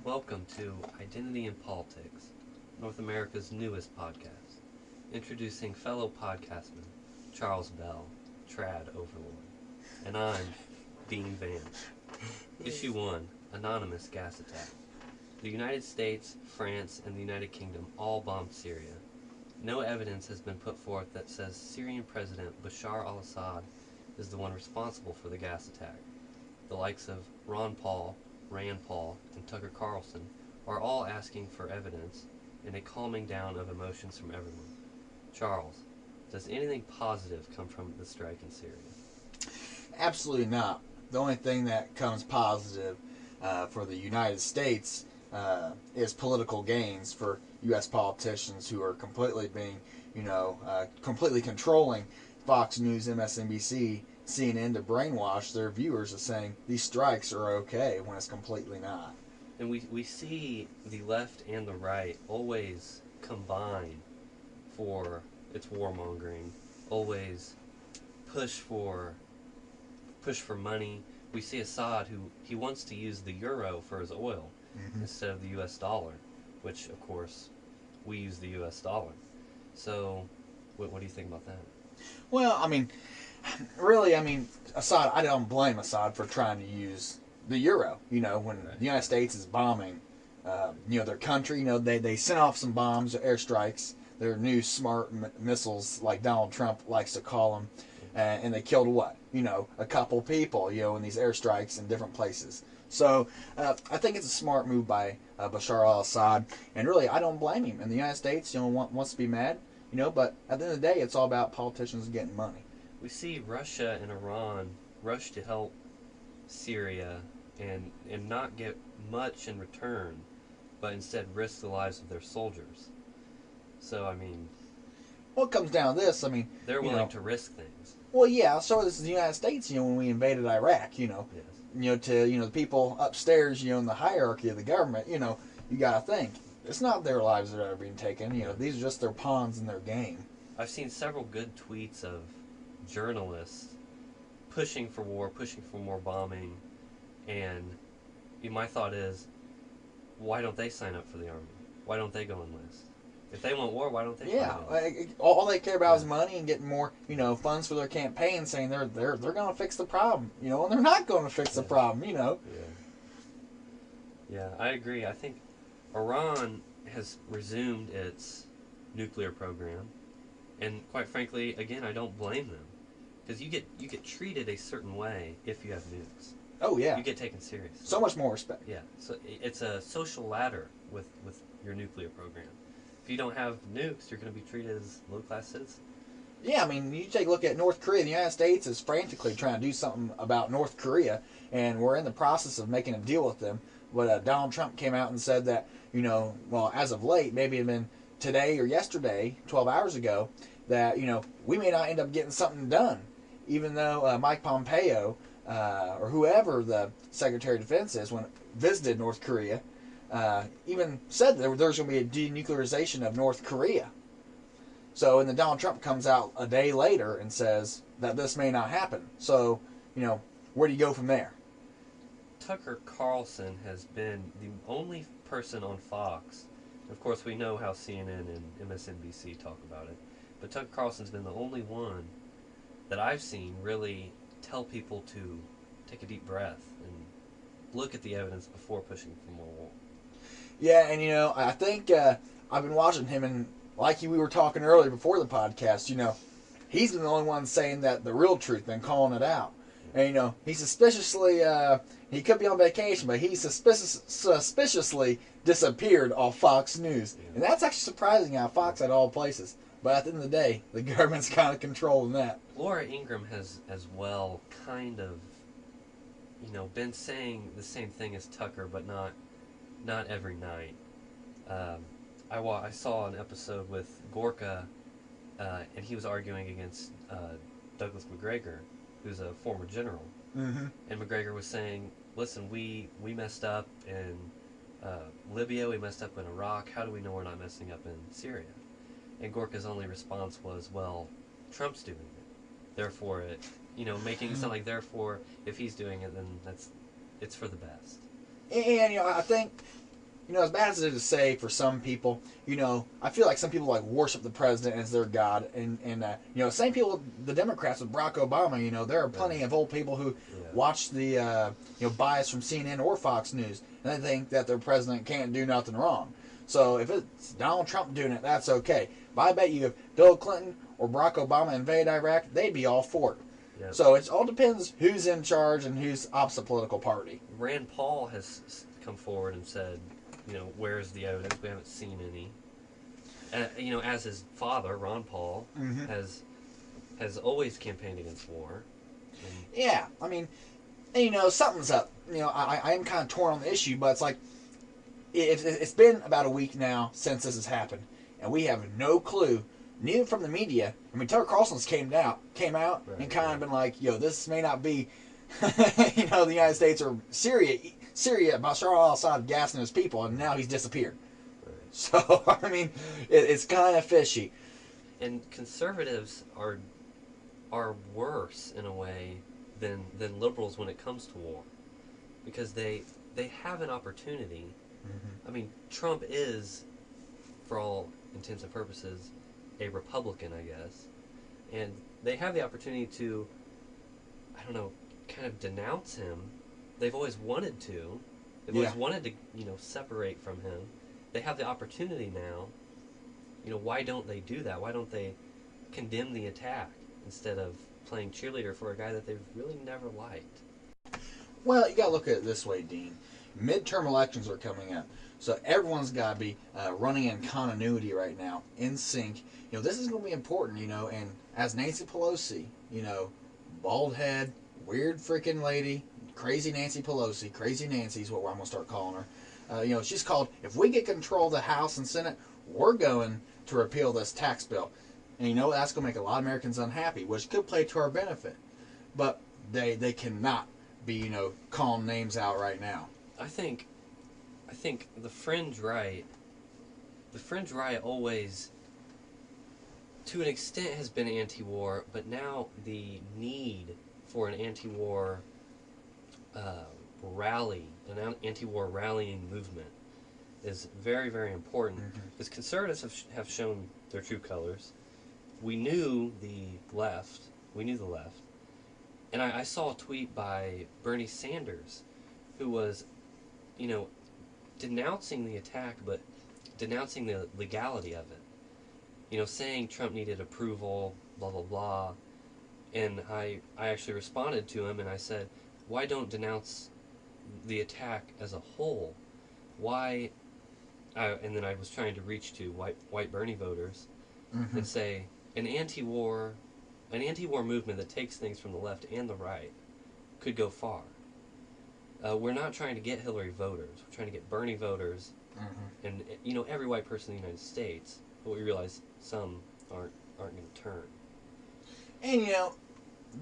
Welcome to Identity and Politics, North America's newest podcast. Introducing fellow podcastman Charles Bell, Trad Overlord, and I'm Dean Vance. Issue 1, Anonymous Gas Attack. The United States, France, and the United Kingdom all bombed Syria. No evidence has been put forth that says Syrian President Bashar al-Assad is the one responsible for the gas attack. The likes of Ron Paul, Rand Paul, and Tucker Carlson are all asking for evidence and a calming down of emotions from everyone. Charles, does anything positive come from the strike in Syria? Absolutely not. The only thing that comes positive for the United States is political gains for U.S. politicians who are completely being, completely controlling Fox News, MSNBC, CNN to brainwash their viewers of saying these strikes are okay when it's completely not. And we see the left and the right always combine for its warmongering, always push for money. We see Assad, who he wants to use the euro for his oil instead of the U.S. dollar, which, of course, we use the U.S. dollar. So, what do you think about that? Well, really, Assad, I don't blame Assad for trying to use the euro. When the United States is bombing, their country, they sent off some bombs, airstrikes, their new smart missiles, like Donald Trump likes to call them, and they killed what? A couple people, in these airstrikes in different places. So I think it's a smart move by Bashar al-Assad, and really, I don't blame him. And the United States, wants to be mad, but at the end of the day, it's all about politicians getting money. We see Russia and Iran rush to help Syria and not get much in return, but instead risk the lives of their soldiers. So, Well, it comes down to this. they're willing to risk things. Well, yeah. So this is the United States. When we invaded Iraq, Yes. To the people upstairs, in the hierarchy of the government, you got to think it's not their lives that are being taken. These are just their pawns in their game. I've seen several good tweets of journalists pushing for war, pushing for more bombing, and my thought is, why don't they sign up for the army? Why don't they go enlist? If they want war, why don't they? Yeah, all they care about is money and getting more, funds for their campaign, saying they're going to fix the problem, and they're not going to fix the problem, Yeah, I agree. I think Iran has resumed its nuclear program, and quite frankly, again, I don't blame them, because you get treated a certain way if you have nukes. Oh yeah, you get taken seriously. So much more respect. Yeah, so it's a social ladder with your nuclear program. If you don't have nukes, you're going to be treated as low-class citizens. Yeah, you take a look at North Korea. The United States is frantically trying to do something about North Korea, and we're in the process of making a deal with them. But Donald Trump came out and said that, as of late, maybe it had been today or yesterday, 12 hours ago, that, we may not end up getting something done, even though Mike Pompeo, or whoever the Secretary of Defense is, when visited North Korea, even said that there's going to be a denuclearization of North Korea. So, and then Donald Trump comes out a day later and says that this may not happen. So, where do you go from there? Tucker Carlson has been the only person on Fox. Of course, we know how CNN and MSNBC talk about it. But Tucker Carlson's been the only one that I've seen really tell people to take a deep breath and look at the evidence before pushing for more war. Yeah, and I think I've been watching him, and like we were talking earlier before the podcast, he's been the only one saying that the real truth and calling it out. And he suspiciously, he could be on vacation, but he suspiciously disappeared off Fox News, and that's actually surprising how Fox at all places. But at the end of the day, the government's kind of controlling that. Laura Ingraham has as well kind of, been saying the same thing as Tucker, but not every night. I saw an episode with Gorka, and he was arguing against Douglas McGregor, who's a former general. Mm-hmm. And McGregor was saying, listen, we messed up in Libya, we messed up in Iraq, how do we know we're not messing up in Syria? And Gorka's only response was, well, Trump's doing it. Therefore, making it sound like, therefore, if he's doing it, then it's for the best. And, I think as bad as it is to say for some people, I feel like some people like worship the president as their god, and same people, the Democrats with Barack Obama. There are plenty of old people who watch the bias from CNN or Fox News, and they think that their president can't do nothing wrong. So if it's Donald Trump doing it, that's okay. But I bet you if Bill Clinton or Barack Obama invaded Iraq, they'd be all for it. Yep. So it all depends who's in charge and who's opposite political party. Rand Paul has come forward and said, where's the evidence? We haven't seen any. As his father, Ron Paul, has always campaigned against war. Yeah, I mean, something's up. I am kind of torn on the issue, but it's like, it's been about a week now since this has happened, and we have no clue, neither from the media. I mean, Tucker Carlson's came out and kind of been like, this may not be, the United States or Syria, Bashar al-Assad gassing his people, and now he's disappeared. Right. So, I mean, it's kind of fishy. And conservatives are worse, in a way, than liberals when it comes to war. Because they have an opportunity. Mm-hmm. I mean, Trump is, for all intents and purposes, a Republican, I guess. And they have the opportunity to, kind of denounce him. They've always wanted to. They've always wanted to, separate from him. They have the opportunity now. Why don't they do that? Why don't they condemn the attack instead of playing cheerleader for a guy that they've really never liked? Well, you got to look at it this way, Dean. Midterm elections are coming up. So everyone's got to be running in continuity right now, in sync. This is going to be important, and as Nancy Pelosi, bald head, weird freaking lady, crazy Nancy Pelosi, crazy Nancy's what I'm going to start calling her. She's called, if we get control of the House and Senate, we're going to repeal this tax bill. And that's going to make a lot of Americans unhappy, which could play to our benefit. But they cannot be, calling names out right now. I think the fringe right always, to an extent, has been anti-war, but now the need for an anti-war rally, an anti-war rallying movement, is very, very important. Because conservatives have shown their true colors. We knew the left. And I saw a tweet by Bernie Sanders, who was, denouncing the attack, but denouncing the legality of it. Saying Trump needed approval, blah, blah, blah. And I actually responded to him and I said, why don't denounce the attack as a whole? Why? And then I was trying to reach to white Bernie voters and say, an anti-war movement that takes things from the left and the right could go far. We're not trying to get Hillary voters. We're trying to get Bernie voters, and every white person in the United States. But we realize some aren't going to turn. And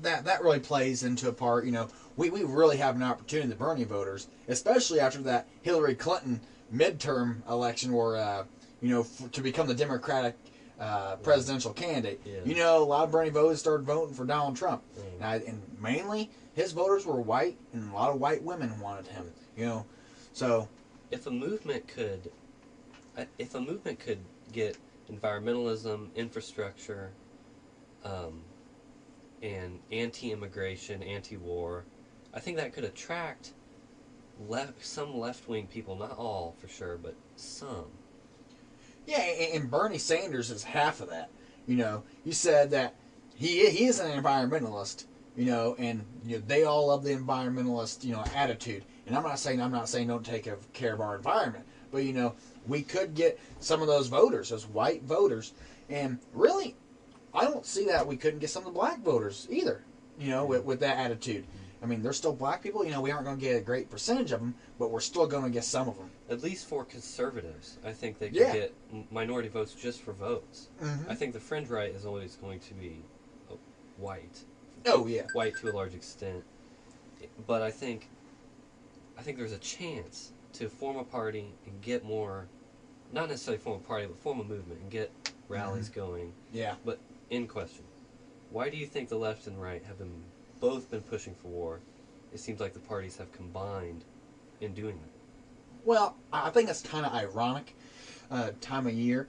that really plays into a part. We really have an opportunity, the Bernie voters, especially after that Hillary Clinton midterm election, where to become the Democratic presidential candidate. Yeah. A lot of Bernie voters started voting for Donald Trump, and mainly his voters were white, and a lot of white women wanted him. So if a movement could get environmentalism, infrastructure, and anti-immigration, anti-war, I think that could attract some left-wing people. Not all, for sure, but some. Yeah, and Bernie Sanders is half of that. You said that he is an environmentalist, and they all love the environmentalist, attitude. And I'm not saying don't take care of our environment, but we could get some of those voters, those white voters, and really, I don't see that we couldn't get some of the black voters either, with that attitude. I mean, there's still black people, we aren't going to get a great percentage of them, but we're still going to get some of them. At least for conservatives, I think they could get minority votes just for votes. I think the fringe right is always going to be white. Oh, yeah. White to a large extent. But I think there's a chance to form a party and get more, not necessarily form a party, but form a movement and get rallies going. Yeah. But in question, why do you think the left and right have both been pushing for war? It seems like the parties have combined in doing that. Well, I think it's kind of ironic time of year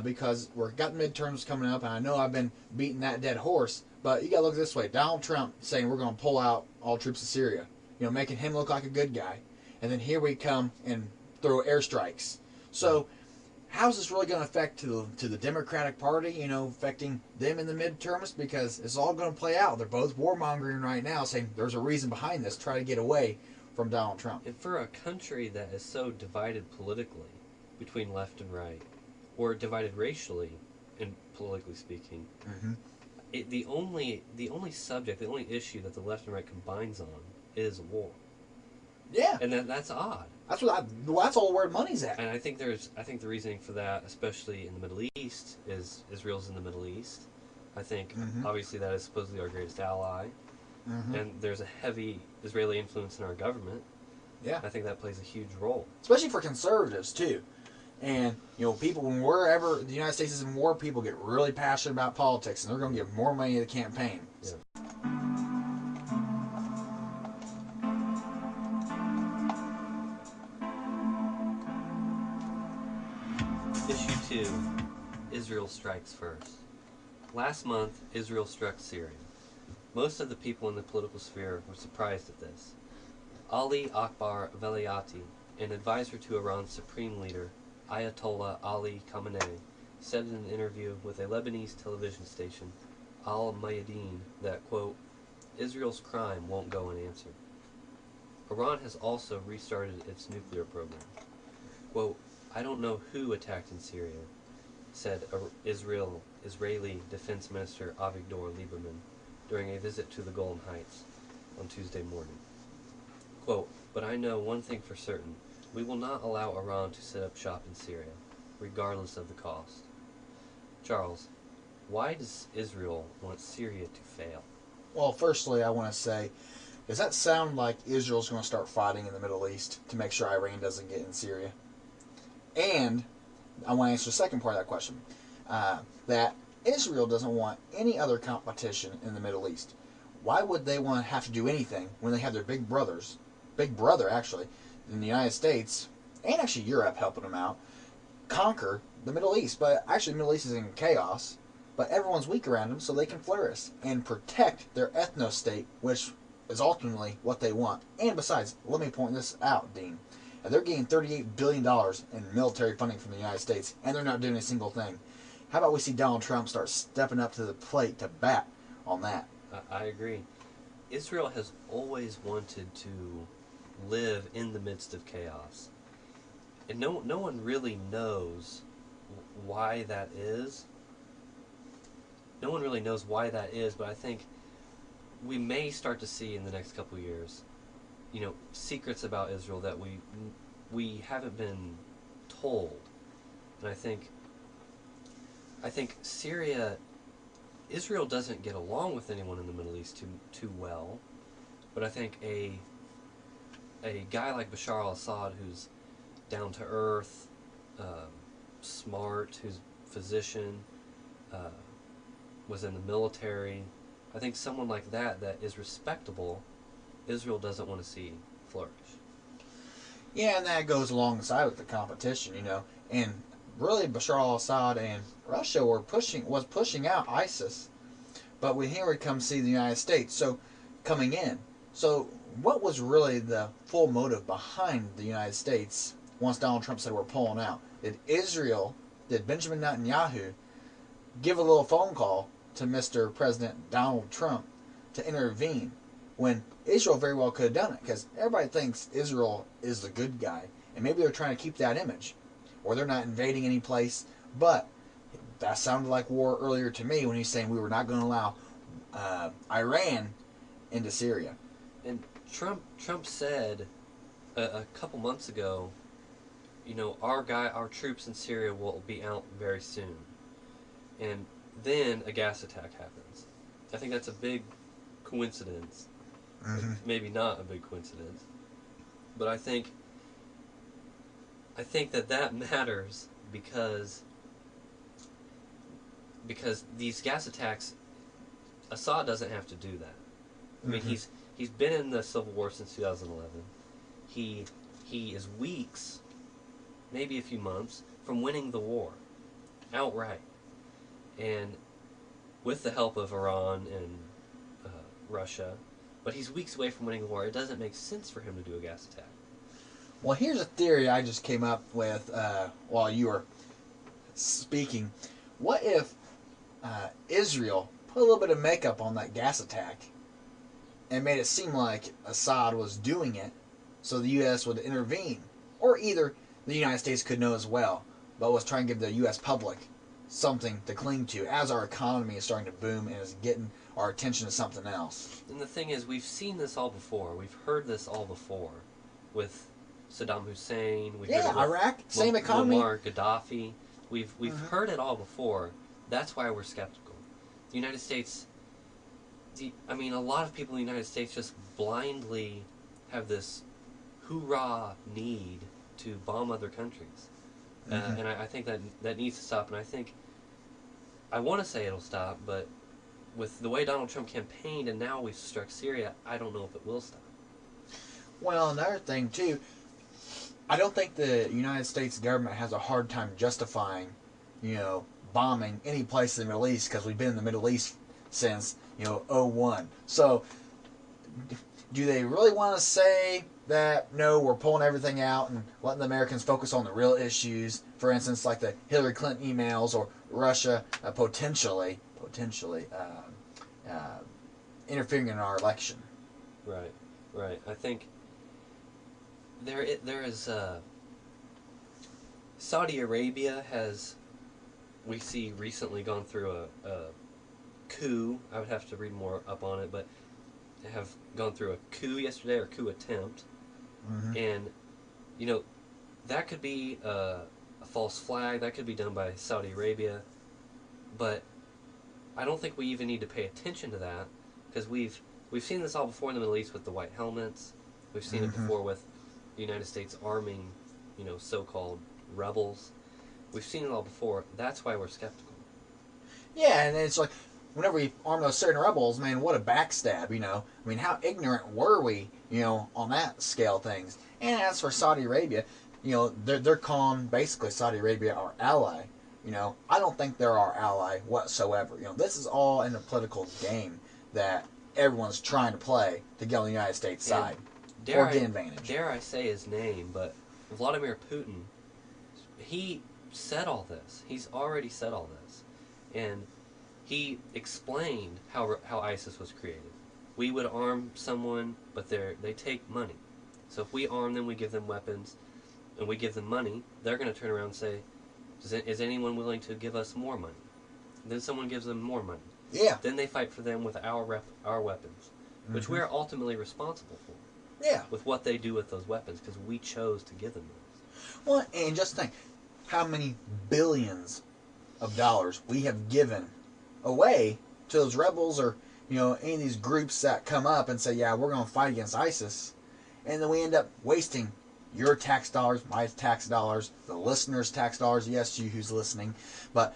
because we've got midterms coming up, and I know I've been beating that dead horse, but you got to look this way. Donald Trump saying we're going to pull out all troops of Syria, making him look like a good guy. And then here we come and throw airstrikes. So how's this really going to affect to the Democratic Party, affecting them in the midterms? Because it's all going to play out. They're both warmongering right now, saying there's a reason behind this, try to get away from Donald Trump. And for a country that is so divided politically between left and right, or divided racially and politically speaking, the only subject, the only issue that the left and right combines on is war. Yeah, and that's odd. That's all where money's at. And I think the reasoning for that, especially in the Middle East, is Israel's in the Middle East. I think obviously that is supposedly our greatest ally, and there's a heavy Israeli influence in our government. Yeah, I think that plays a huge role, especially for conservatives too. And people, wherever the United States is in war, people get really passionate about politics, and they're going to give more money to the campaign. Yeah. Issue 2, Israel strikes first. Last month, Israel struck Syria. Most of the people in the political sphere were surprised at this. Ali Akbar Velayati, an advisor to Iran's supreme leader, Ayatollah Ali Khamenei, said in an interview with a Lebanese television station, Al Mayadeen, that, quote, Israel's crime won't go unanswered. Iran has also restarted its nuclear program. Quote, I don't know who attacked in Syria, said Israeli Defense Minister Avigdor Lieberman during a visit to the Golan Heights on Tuesday morning. Quote, but I know one thing for certain. We will not allow Iran to set up shop in Syria, regardless of the cost. Charles, why does Israel want Syria to fail? Well, firstly, I want to say, does that sound like Israel's going to start fighting in the Middle East to make sure Iran doesn't get in Syria? And I want to answer the second part of that question, that Israel doesn't want any other competition in the Middle East. Why would they want to have to do anything when they have their big brother actually, in the United States, and actually Europe helping them out, conquer the Middle East? But actually the Middle East is in chaos, but everyone's weak around them so they can flourish and protect their ethno-state, which is ultimately what they want. And besides, let me point this out, Dean. They're getting $38 billion in military funding from the United States, and they're not doing a single thing. How about we see Donald Trump start stepping up to the plate to bat on that? I agree. Israel has always wanted to live in the midst of chaos. And no one really knows why that is. No one really knows why that is, but I think we may start to see in the next couple of years, secrets about Israel that we haven't been told. And I think Israel doesn't get along with anyone in the Middle East too well, but I think a guy like Bashar al-Assad, who's down to earth, smart, who's a physician, was in the military, I think someone like that is respectable, Israel doesn't want to see flourish. Yeah, and that goes alongside with the competition, and really Bashar al-Assad and Russia was pushing out ISIS, but here we come see the United States coming in. So what was really the full motive behind the United States once Donald Trump said we're pulling out? Did Benjamin Netanyahu give a little phone call to Mr. President Donald Trump to intervene when Israel very well could have done it? Because everybody thinks Israel is the good guy, and maybe they're trying to keep that image, or they're not invading any place. But that sounded like war earlier to me when he's saying we were not going to allow Iran into Syria. And Trump said a couple months ago, our troops in Syria will be out very soon. And then a gas attack happens. I think that's a big coincidence. Maybe not a big coincidence. But I think that matters because these gas attacks, Assad doesn't have to do that. I mean, he's been in the civil war since 2011. He he is weeks, maybe a few months, from winning the war outright. And with the help of Iran and Russia, but he's weeks away from winning the war. It doesn't make sense for him to do a gas attack. Well, here's a theory I just came up with while you were speaking. What if Israel put a little bit of makeup on that gas attack and made it seem like Assad was doing it so the U.S. would intervene? Or either the United States could know as well, but was trying to give the U.S. public something to cling to as our economy is starting to boom and is getting our attention to something else. And the thing is, we've seen this all before. We've heard this all before with Saddam Hussein. We've heard it with Iraq, same economy. Muammar Gaddafi. We've heard it all before. That's why we're skeptical. The United States, a lot of people in the United States just blindly have this hoorah need to bomb other countries. And I think that needs to stop. And I want to say it'll stop, but with the way Donald Trump campaigned and now we've struck Syria, I don't know if it will stop. Well, another thing, too, I don't think the United States government has a hard time justifying, bombing any place in the Middle East because we've been in the Middle East since, 2001. So, do they really want to say that, no, we're pulling everything out and letting the Americans focus on the real issues? For instance, like the Hillary Clinton emails or Russia potentially interfering in our election. Right. I think there is Saudi Arabia has, we see, recently gone through a coup. I would have to read more up on it, but they have gone through a coup yesterday, or coup attempt. And that could be a false flag. That could be done by Saudi Arabia, but I don't think we even need to pay attention to that, because we've seen this all before in the Middle East with the white helmets. We've seen it before with the United States arming, so-called rebels. We've seen it all before. That's why we're skeptical. Yeah, and it's like, whenever we arm those certain rebels, man, what a backstab, how ignorant were we, on that scale of things. And as for Saudi Arabia, they're calling basically Saudi Arabia our ally. I don't think they're our ally whatsoever. This is all in a political game that everyone's trying to play to get on the United States side or get advantage. Dare I say his name, but Vladimir Putin, he said all this. He's already said all this. And he explained how ISIS was created. We would arm someone, but they take money. So if we arm them, we give them weapons, and we give them money, they're going to turn around and say, is anyone willing to give us more money? Then someone gives them more money. Yeah. Then they fight for them with our weapons, which we're ultimately responsible for. Yeah. With what they do with those weapons, because we chose to give them those. Well, and just think how many billions of dollars we have given away to those rebels or, any of these groups that come up and say, yeah, we're going to fight against ISIS. And then we end up wasting your tax dollars, my tax dollars, the listeners' tax dollars, yes, you who's listening. But,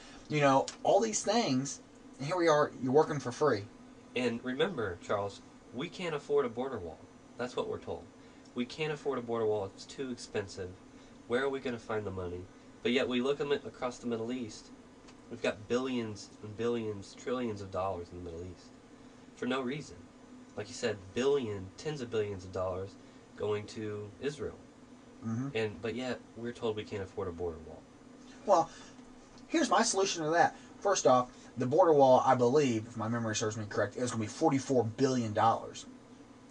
all these things, and here we are, you're working for free. And remember, Charles, we can't afford a border wall. That's what we're told. We can't afford a border wall. It's too expensive. Where are we going to find the money? But yet we look across the Middle East. We've got billions and billions, trillions of dollars in the Middle East for no reason. Like you said, tens of billions of dollars going to Israel. But yet we're told we can't afford a border wall. Well, here's my solution to that. First off, the border wall, I believe, if my memory serves me correct, is going to be $44 billion.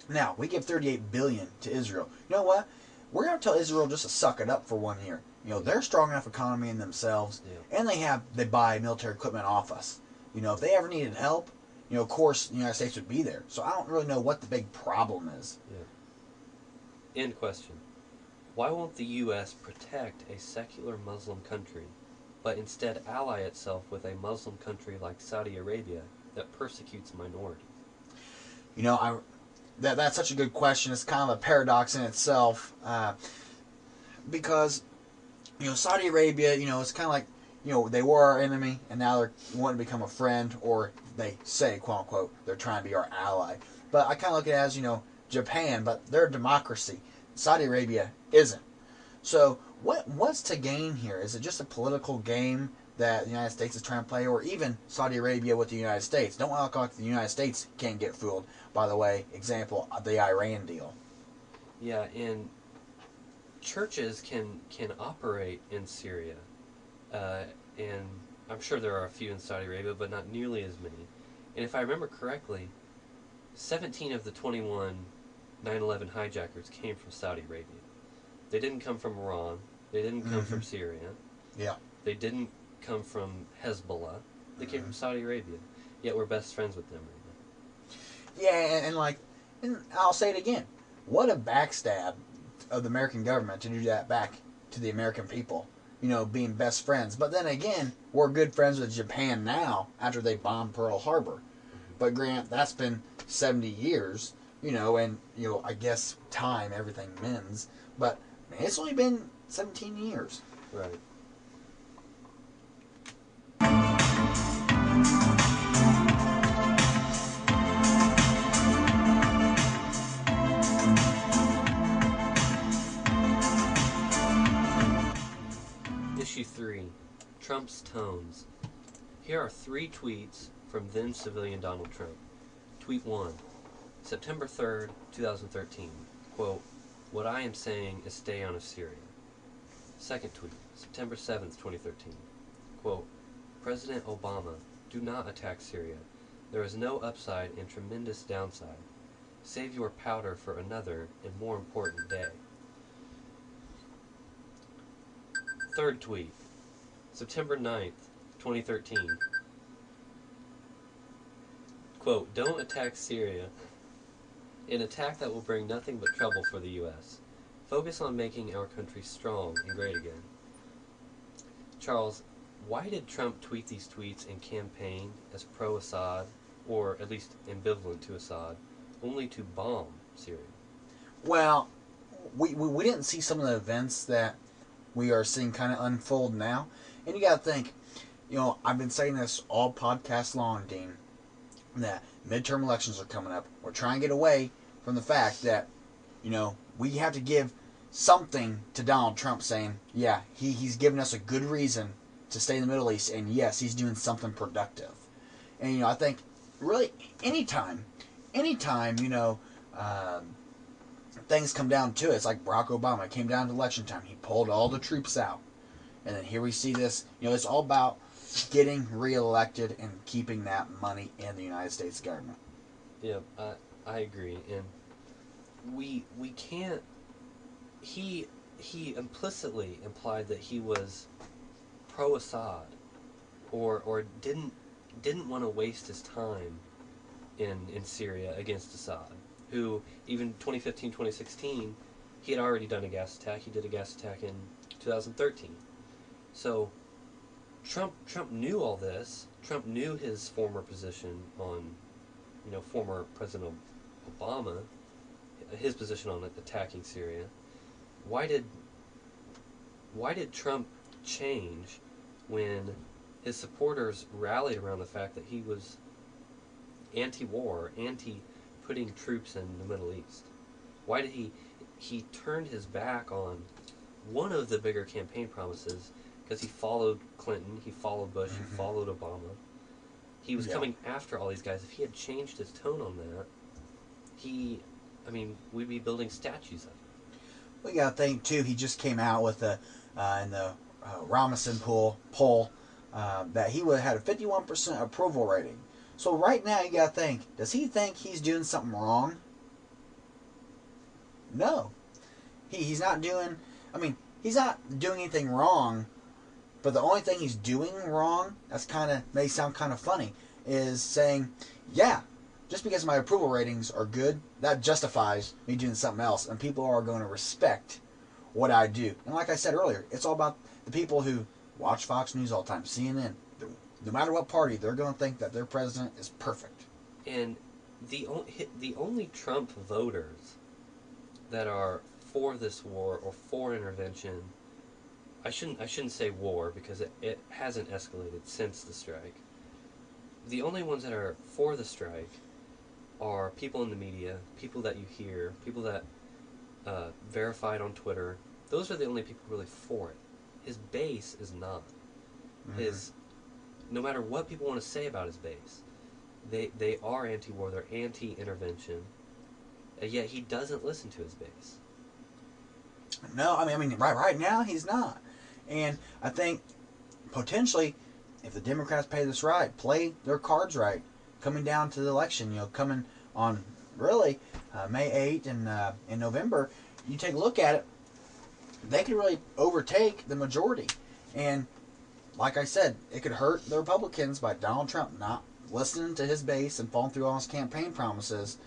Now, we give $38 billion to Israel. You know what? We're going to tell Israel just to suck it up for 1 year. They're a strong enough economy in themselves, and they buy military equipment off us. If they ever needed help, of course, the United States would be there. So I don't really know what the big problem is. Yeah. End question. Why won't the U.S. protect a secular Muslim country, but instead ally itself with a Muslim country like Saudi Arabia that persecutes minorities? That's such a good question. It's kind of a paradox in itself, because Saudi Arabia, it's kind of like they were our enemy, and now they're wanting to become a friend, or they say, quote unquote, they're trying to be our ally. But I kind of look at it as Japan, but they're a democracy. Saudi Arabia isn't. So what's to gain here? Is it just a political game that the United States is trying to play, or even Saudi Arabia with the United States? Don't act like the United States can't get fooled. By the way, example, the Iran deal. Yeah, and churches can operate in Syria, and I'm sure there are a few in Saudi Arabia, but not nearly as many. And if I remember correctly, 17 of the 21 9/11 hijackers came from Saudi Arabia. They didn't come from Iran. They didn't come from Syria. Yeah. They didn't come from Hezbollah. They came from Saudi Arabia. Yet we're best friends with them right now. Yeah, and I'll say it again. What a backstab of the American government to do that back to the American people. You know, being best friends. But then again, we're good friends with Japan now after they bombed Pearl Harbor. But Grant, that's been 70 years, you know, and, you know, I guess time, everything mends. But man, it's only been 17 years. Right. Issue 3. Trump's Tones. Here are 3 tweets from then civilian Donald Trump. Tweet 1. September 3rd, 2013. Quote, "What I am saying is stay out of Syria." Second tweet. September 7th, 2013. Quote, "President Obama, do not attack Syria. There is no upside and tremendous downside. Save your powder for another and more important day." Third tweet. September 9th, 2013. Quote, "Don't attack Syria. An attack that will bring nothing but trouble for the U.S. Focus on making our country strong and great again." Charles, why did Trump tweet these tweets and campaign as pro-Assad, or at least ambivalent to Assad, only to bomb Syria? Well, we didn't see some of the events that we are seeing kind of unfold now. And you got to think, you know, I've been saying this all podcast long, Dean, that midterm elections are coming up. We're trying to get away from the fact that, you know, we have to give something to Donald Trump saying, yeah, he's given us a good reason to stay in the Middle East, and yes, he's doing something productive. And, you know, I think really anytime, you know, things come down to it, it's like Barack Obama. It came down to election time. He pulled all the troops out. And then here we see this. You know, it's all about getting reelected and keeping that money in the United States government. Yeah, I agree. And we can't... He implicitly implied that he was pro-Assad or didn't want to waste his time in Syria against Assad, who even 2015, 2016, he had already done a gas attack. He did a gas attack in 2013. So Trump knew all this. Trump knew his former position on, you know, former President Obama, his position on attacking Syria. Why did Trump change when his supporters rallied around the fact that he was anti-war, anti-putting troops in the Middle East? Why did he turned his back on one of the bigger campaign promises? Because he followed Clinton, he followed Bush, he followed Obama. He was coming after all these guys. If he had changed his tone on that, we'd be building statues of him. We got to think, too, he just came out with in the Robinson poll that he would have had a 51% approval rating. So right now, you got to think, does he think he's doing something wrong? No. He's not doing, he's not doing anything wrong. But the only thing he's doing wrong, may sound kind of funny, is saying, yeah, just because my approval ratings are good, that justifies me doing something else, and people are going to respect what I do. And like I said earlier, it's all about the people who watch Fox News all the time, CNN. No matter what party, they're going to think that their president is perfect. And the only Trump voters that are for this war or for intervention, I shouldn't say war because it hasn't escalated since the strike. The only ones that are for the strike are people in the media, people that you hear, people that verified on Twitter. Those are the only people really for it. His base is not. His, no matter what people want to say about his base, they are anti-war. They're anti-intervention. And yet he doesn't listen to his base. No, I mean, right now he's not. And I think potentially, if the Democrats play their cards right, coming down to the election, coming on really May 8th and in November, you take a look at it, they could really overtake the majority. And like I said, it could hurt the Republicans by Donald Trump not listening to his base and following through on his campaign promises.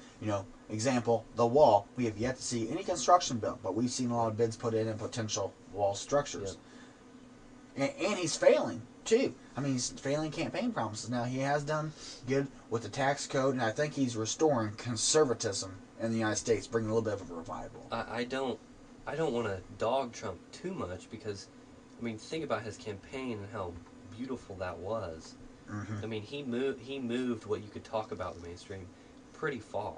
Example, the wall. We have yet to see any construction bill, but we've seen a lot of bids put in potential wall structures. Yep. And he's failing, too. I mean, he's failing campaign promises. Now, he has done good with the tax code, and I think he's restoring conservatism in the United States, bringing a little bit of a revival. I don't want to dog Trump too much because, I mean, think about his campaign and how beautiful that was. I mean, he moved what you could talk about in the mainstream pretty far.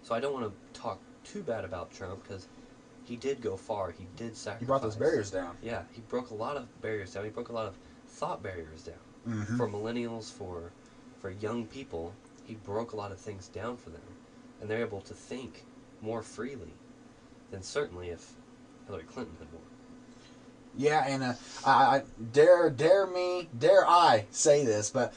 So I don't want to talk too bad about Trump because he did go far. He did sacrifice. He brought those barriers down. Yeah, he broke a lot of barriers down. He broke a lot of thought barriers down. For millennials, for young people, he broke a lot of things down for them. And they're able to think more freely than certainly if Hillary Clinton had won. Yeah, and I dare I say this, but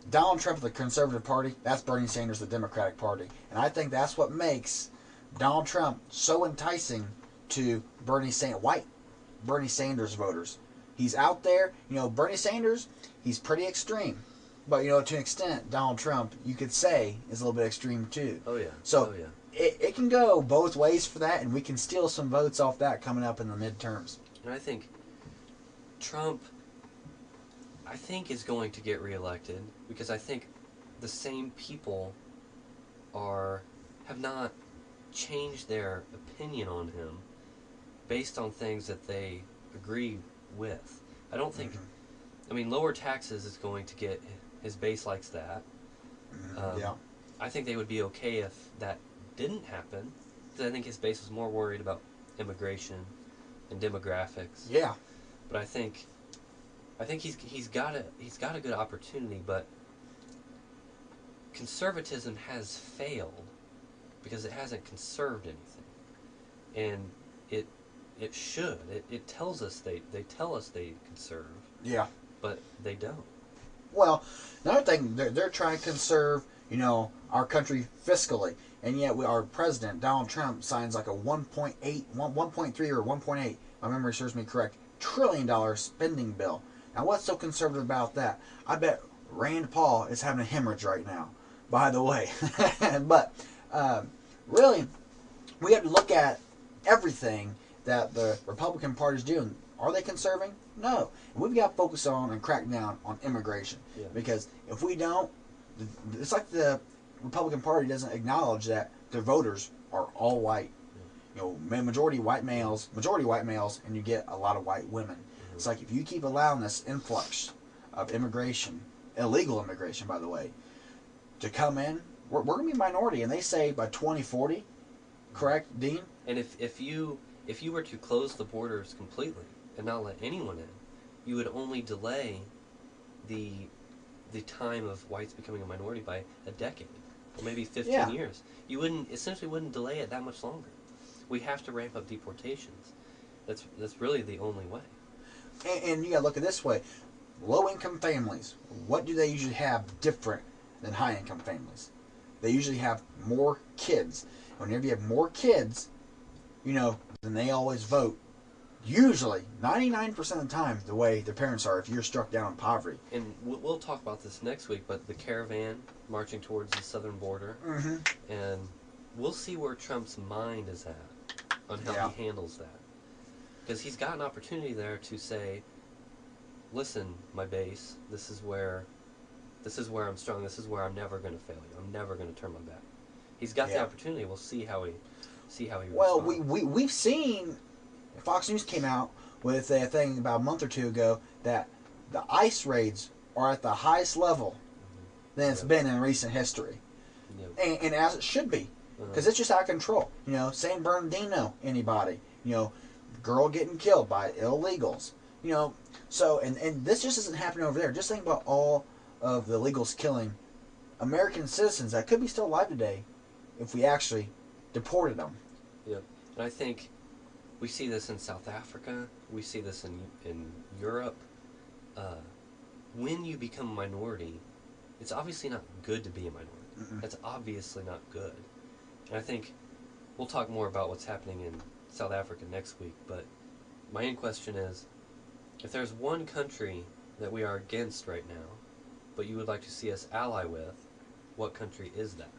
Donald Trump of the Conservative Party, that's Bernie Sanders, the Democratic Party. And I think that's what makes Donald Trump so enticing to white Bernie Sanders voters. He's out there, Bernie Sanders, he's pretty extreme. But, to an extent, Donald Trump, you could say, is a little bit extreme too. Oh, yeah. So, it can go both ways for that, and we can steal some votes off that coming up in the midterms. And I think Trump, is going to get reelected because I think the same people have not changed their opinion on him based on things that they agree with. I don't think, I mean, lower taxes is going to get, his base likes that. Yeah. I think they would be okay if that didn't happen because I think his base was more worried about immigration and demographics. Yeah. But I think he's got a good opportunity, but conservatism has failed because it hasn't conserved anything, and it should. It tells us they tell us they conserve. Yeah. But they don't. Well, another thing, they're trying to conserve, our country fiscally, and yet our president Donald Trump signs like a 1.3 or 1.8, my memory serves me correct, $1 trillion spending bill. Now, what's so conservative about that? I bet Rand Paul is having a hemorrhage right now, by the way. But really, we have to look at everything that the Republican Party is doing. Are they conserving? No. And we've got to focus on and crack down on immigration. Yeah. Because if we don't, it's like the Republican Party doesn't acknowledge that their voters are all white. Majority white males, and you get a lot of white women. It's like if you keep allowing this influx of immigration, illegal immigration, by the way, to come in, we're going to be a minority. And they say by 2040, correct, Dean? And if you were to close the borders completely and not let anyone in, you would only delay the time of whites becoming a minority by a decade, or maybe 15 years. You wouldn't delay it that much longer. We have to ramp up deportations. That's really the only way. And you got to look at it this way. Low-income families, what do they usually have different than high-income families? They usually have more kids. Whenever you have more kids, then they always vote. Usually, 99% of the time, the way their parents are, if you're struck down in poverty. And we'll talk about this next week, but the caravan marching towards the southern border, and we'll see where Trump's mind is at on how he handles that. Because he's got an opportunity there to say, listen, my base, this is where I'm strong, this is where I'm never going to fail you, I'm never going to turn my back. He's got the opportunity. We'll see how he Well, responds. we've seen, Fox News came out with a thing about a month or two ago that the ICE raids are at the highest level than it's been in recent history. And as it should be. because it's just out of control. San Bernardino, anybody, girl getting killed by illegals, So, and this just isn't happening over there. Just think about all of the illegals killing American citizens that could be still alive today if we actually deported them. Yep. And I think we see this in South Africa. We see this in Europe. When you become a minority, it's obviously not good to be a minority. Mm-mm. That's obviously not good. And I think we'll talk more about what's happening in South Africa next week. But my end question is, if there's one country that we are against right now, but you would like to see us ally with, what country is that?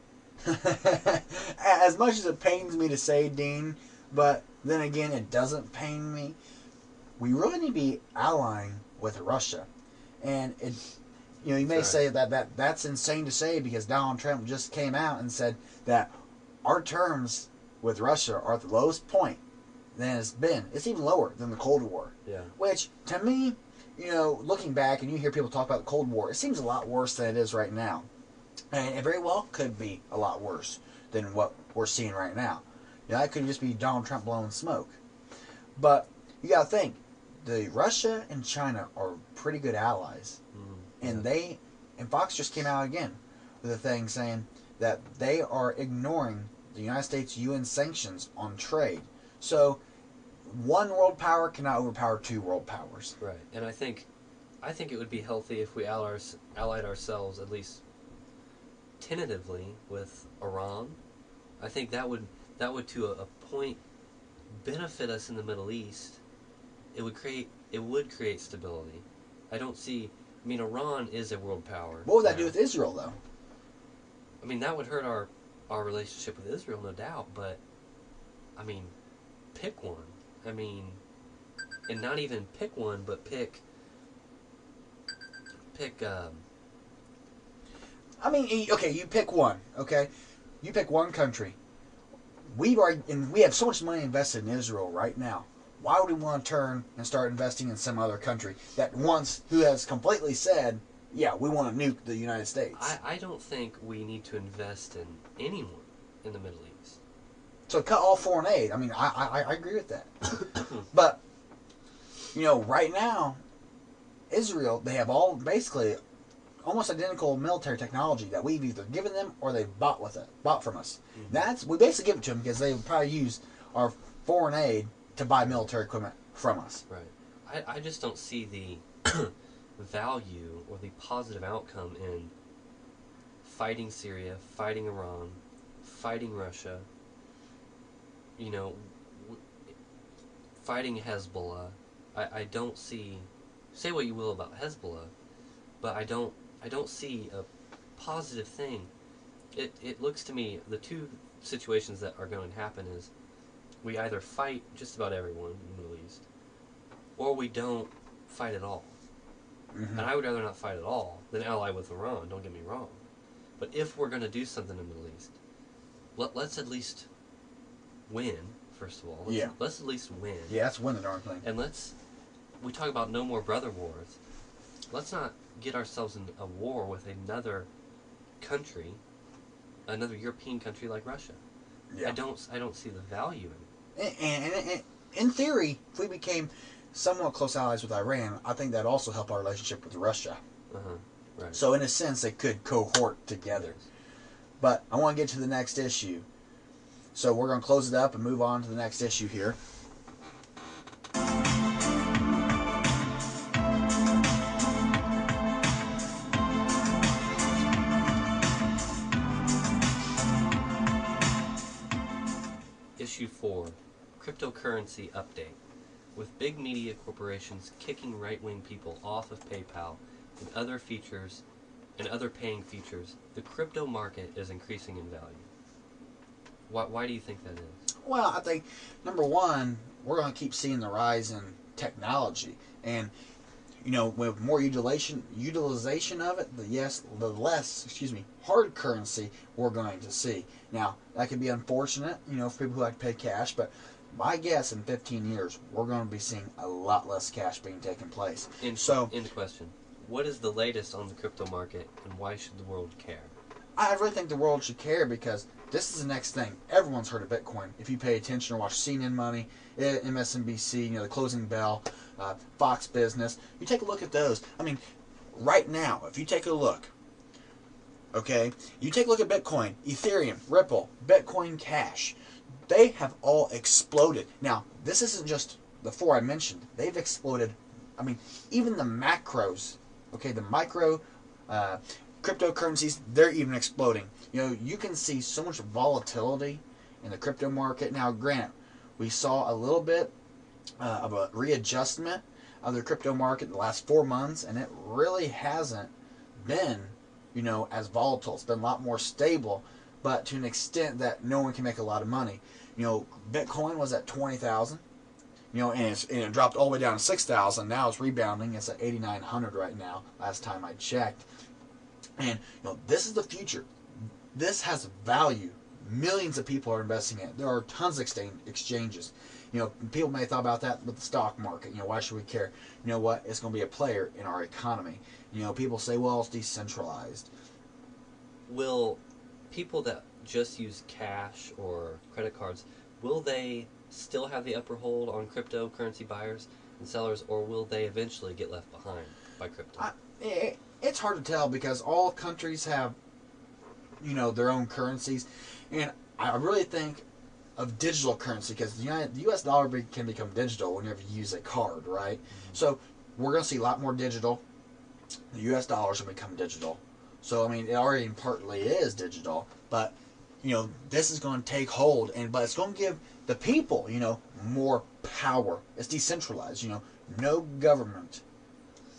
As much as it pains me to say, Dean, but then again, it doesn't pain me. We really need to be allying with Russia. And you may say that's insane to say because Donald Trump just came out and said that our terms with Russia are at the lowest point than it's been. It's even lower than the Cold War. Yeah. Which, to me, looking back and you hear people talk about the Cold War, it seems a lot worse than it is right now. And it very well could be a lot worse than what we're seeing right now. That could just be Donald Trump blowing smoke. But you got to think, the Russia and China are pretty good allies. And Fox just came out again with a thing saying that they are ignoring the United States UN sanctions on trade. So one world power cannot overpower two world powers. Right. And I think it would be healthy if we allied ourselves at least tentatively with Iran. I think that would to a point benefit us in the Middle East. It would create stability. Iran is a world power. What would that do with Israel, though? That would hurt our relationship with Israel, no doubt, but pick one. And not even pick one, but pick okay, you pick one, okay? You pick one country. We have so much money invested in Israel right now. Why would we want to turn and start investing in some other country who has completely said, yeah, we want to nuke the United States? I don't think we need to invest in anyone in the Middle East. So cut all foreign aid. I agree with that. But, right now, Israel, they have all basically almost identical military technology that we've either given them or they've bought from us. Mm-hmm. We basically give it to them because they would probably use our foreign aid to buy military equipment from us. Right. I just don't see the value or the positive outcome in fighting Syria, fighting Iran, fighting Russia, fighting Hezbollah. I don't see, say what you will about Hezbollah, but I don't see a positive thing. It looks to me, the two situations that are going to happen is we either fight just about everyone in the Middle East, or we don't fight at all. Mm-hmm. And I would rather not fight at all than ally with Iran, don't get me wrong. But if we're going to do something in the Middle East, let's at least win, first of all. Let's at least win. Yeah, let's win the darn thing. And we talk about no more brother wars. Let's not get ourselves in a war with another country, another European country like Russia. Yeah. I don't see the value in it. And in theory, if we became somewhat close allies with Iran, I think that'd also help our relationship with Russia. Right. So in a sense, they could cohort together. Yes. But I want to get to the next issue. So we're going to close it up and move on to the next issue here. Issue 4, Cryptocurrency Update. With big media corporations kicking right-wing people off of PayPal and other features and other paying features, the crypto market is increasing in value. Why do you think that is? Well, I think, number one, we're going to keep seeing the rise in technology. And, with more utilization of it, the less hard currency we're going to see. Now, that could be unfortunate, for people who like to pay cash, but my guess in 15 years, we're going to be seeing a lot less cash being taken place. End question. What is the latest on the crypto market, and why should the world care? I really think the world should care because this is the next thing. Everyone's heard of Bitcoin. If you pay attention or watch CNN Money, MSNBC, the Closing Bell, Fox Business, you take a look at those. I mean, right now, if you take a look, okay, you take a look at Bitcoin, Ethereum, Ripple, Bitcoin Cash, they have all exploded. Now, this isn't just the four I mentioned. They've exploded. I mean, even the macros, okay, the micro cryptocurrencies, they're even exploding. You can see so much volatility in the crypto market. Now, granted, we saw a little bit of a readjustment of the crypto market in the last 4 months, and it really hasn't been, as volatile. It's been a lot more stable, but to an extent that no one can make a lot of money. Bitcoin was at 20,000, and it dropped all the way down to 6,000. Now it's rebounding. It's at 8,900 right now, last time I checked. And, this is the future. This has value. Millions of people are investing in it. There are tons of exchanges. People may have thought about that with the stock market. Why should we care? You know what? It's going to be a player in our economy. People say, well, it's decentralized. Will people that just use cash or credit cards, will they still have the upper hold on cryptocurrency buyers and sellers, or will they eventually get left behind by crypto? It's hard to tell because all countries have, their own currencies. And I really think of digital currency because the U.S. dollar can become digital whenever you use a card, right? Mm-hmm. So we're going to see a lot more digital. The U.S. dollars will become digital. So, I mean, it already partly is digital, but, this is going to take hold, but it's going to give the people, more power. It's decentralized, no government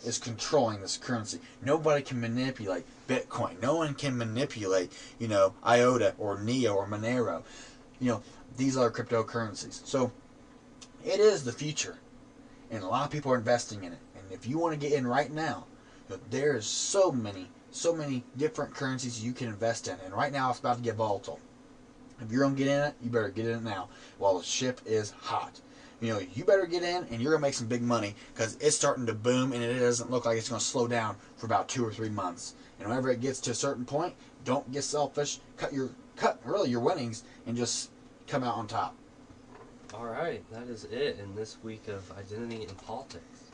is controlling this currency. Nobody can manipulate Bitcoin. No one can manipulate, IOTA or NEO or Monero. These are cryptocurrencies. So, it is the future, and a lot of people are investing in it. And if you want to get in right now, there's so many different currencies you can invest in. And right now, it's about to get volatile. If you're going to get in it, you better get in it now while the ship is hot. You better get in, and you're going to make some big money because it's starting to boom, and it doesn't look like it's going to slow down for about 2 or 3 months. And whenever it gets to a certain point, don't get selfish. Cut your winnings and just come out on top. All right, that is it in this week of Identity and Politics.